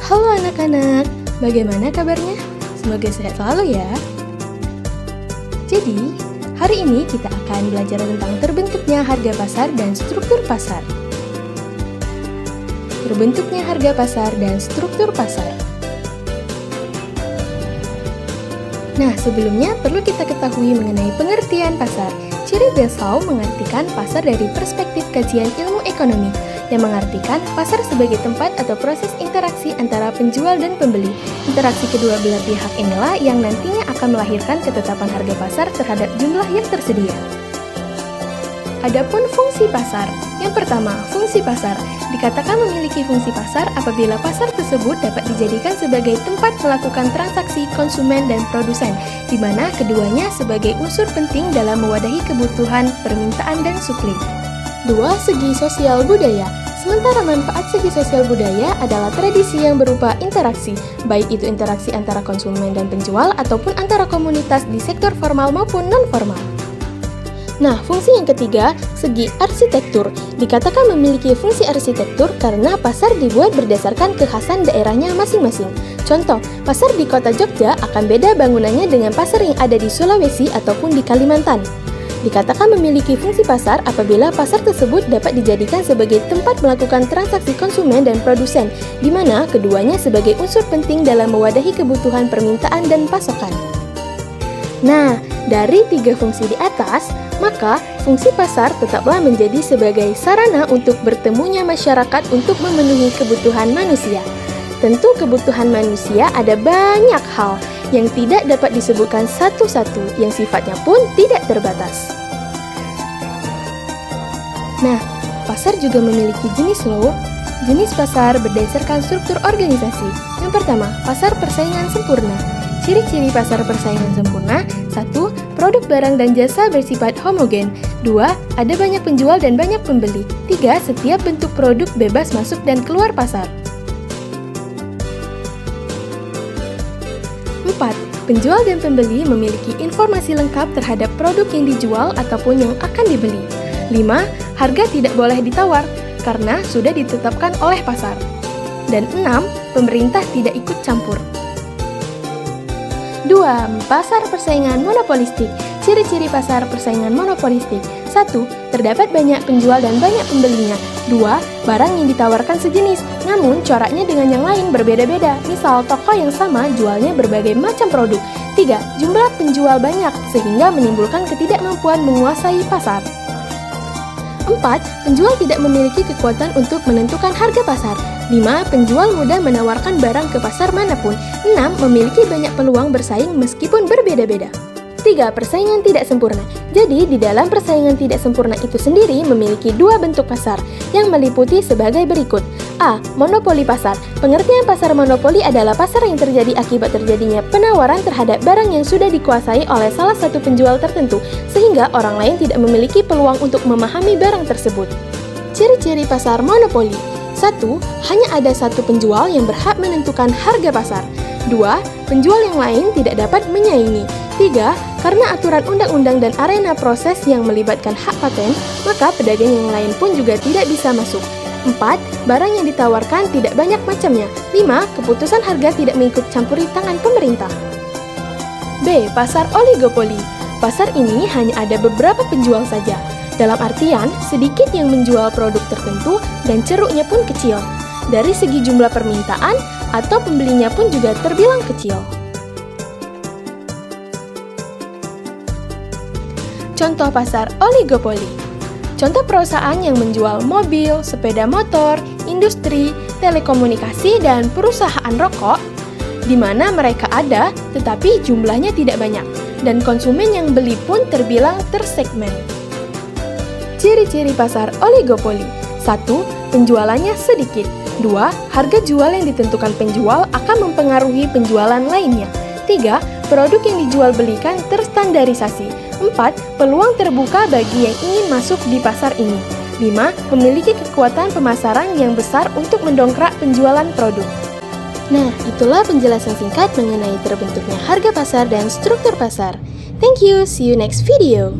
Halo anak-anak, bagaimana kabarnya? Semoga sehat selalu ya. Jadi, hari ini kita akan belajar tentang terbentuknya harga pasar dan struktur pasar. Terbentuknya harga pasar dan struktur pasar. Nah, sebelumnya perlu kita ketahui mengenai pengertian pasar. Thierry Bessau mengartikan pasar dari perspektif kajian ilmu ekonomi, yang mengartikan pasar sebagai tempat atau proses interaksi antara penjual dan pembeli. Interaksi kedua belah pihak inilah yang nantinya akan melahirkan ketetapan harga pasar terhadap jumlah yang tersedia. Adapun fungsi pasar. Yang pertama, fungsi pasar. Dikatakan memiliki fungsi pasar apabila pasar tersebut dapat dijadikan sebagai tempat melakukan transaksi konsumen dan produsen, di mana keduanya sebagai unsur penting dalam mewadahi kebutuhan, permintaan, dan suplai. 2. Segi sosial budaya. Sementara manfaat segi sosial budaya adalah tradisi yang berupa interaksi, baik itu interaksi antara konsumen dan penjual ataupun antara komunitas di sektor formal maupun non-formal. Nah, fungsi yang ketiga, segi arsitektur. Dikatakan memiliki fungsi arsitektur karena pasar dibuat berdasarkan kekhasan daerahnya masing-masing. Contoh, pasar di kota Jogja akan beda bangunannya dengan pasar yang ada di Sulawesi ataupun di Kalimantan. Dikatakan memiliki fungsi pasar apabila pasar tersebut dapat dijadikan sebagai tempat melakukan transaksi konsumen dan produsen, di mana keduanya sebagai unsur penting dalam mewadahi kebutuhan permintaan dan pasokan. Nah, dari 3 fungsi di atas, maka fungsi pasar tetaplah menjadi sebagai sarana untuk bertemunya masyarakat untuk memenuhi kebutuhan manusia. Tentu kebutuhan manusia ada banyak hal yang tidak dapat disebutkan satu-satu, yang sifatnya pun tidak terbatas. Nah, pasar juga memiliki jenis loh. Jenis pasar berdasarkan struktur organisasi. Yang pertama, pasar persaingan sempurna. Ciri-ciri pasar persaingan sempurna: 1. Produk barang dan jasa bersifat homogen. 2. Ada banyak penjual dan banyak pembeli. 3. Setiap bentuk produk bebas masuk dan keluar pasar. 4. Penjual dan pembeli memiliki informasi lengkap terhadap produk yang dijual ataupun yang akan dibeli. 5. Harga tidak boleh ditawar karena sudah ditetapkan oleh pasar. Dan 6. Pemerintah tidak ikut campur. 2. Pasar persaingan monopolistik. Ciri-ciri pasar persaingan monopolistik: 1. Terdapat banyak penjual dan banyak pembelinya. 2. Barang yang ditawarkan sejenis, namun coraknya dengan yang lain berbeda-beda. Misal, toko yang sama jualnya berbagai macam produk. 3. Jumlah penjual banyak, sehingga menimbulkan ketidakmampuan menguasai pasar. 4. Penjual tidak memiliki kekuatan untuk menentukan harga pasar. 5. Penjual mudah menawarkan barang ke pasar manapun. 6. Memiliki banyak peluang bersaing meskipun berbeda-beda. 3. Persaingan tidak sempurna. Jadi, di dalam persaingan tidak sempurna itu sendiri memiliki 2 bentuk pasar, yang meliputi sebagai berikut. A. Monopoli pasar. Pengertian pasar monopoli adalah pasar yang terjadi akibat terjadinya penawaran terhadap barang yang sudah dikuasai oleh salah satu penjual tertentu, sehingga orang lain tidak memiliki peluang untuk memahami barang tersebut. Ciri-ciri pasar monopoli: 1. Hanya ada satu penjual yang berhak menentukan harga pasar. 2. Penjual yang lain tidak dapat menyaingi. 3. Karena aturan undang-undang dan arena proses yang melibatkan hak paten, maka pedagang yang lain pun juga tidak bisa masuk. 4. Barang yang ditawarkan tidak banyak macamnya. 5. Keputusan harga tidak mengikut campuri tangan pemerintah. B. Pasar oligopoli. Pasar ini hanya ada beberapa penjual saja. Dalam artian, sedikit yang menjual produk tertentu dan ceruknya pun kecil. Dari segi jumlah permintaan atau pembelinya pun juga terbilang kecil. Contoh pasar oligopoli. Contoh perusahaan yang menjual mobil, sepeda motor, industri, telekomunikasi, dan perusahaan rokok, di mana mereka ada tetapi jumlahnya tidak banyak, dan konsumen yang beli pun terbilang tersegmen. Ciri-ciri pasar oligopoli: 1. Penjualannya sedikit. 2. Harga jual yang ditentukan penjual akan mempengaruhi penjualan lainnya. 3. Produk yang dijual belikan terstandarisasi. 4. Peluang terbuka bagi yang ingin masuk di pasar ini. 5. Memiliki kekuatan pemasaran yang besar untuk mendongkrak penjualan produk. Nah, itulah penjelasan singkat mengenai terbentuknya harga pasar dan struktur pasar. Thank you, see you next video.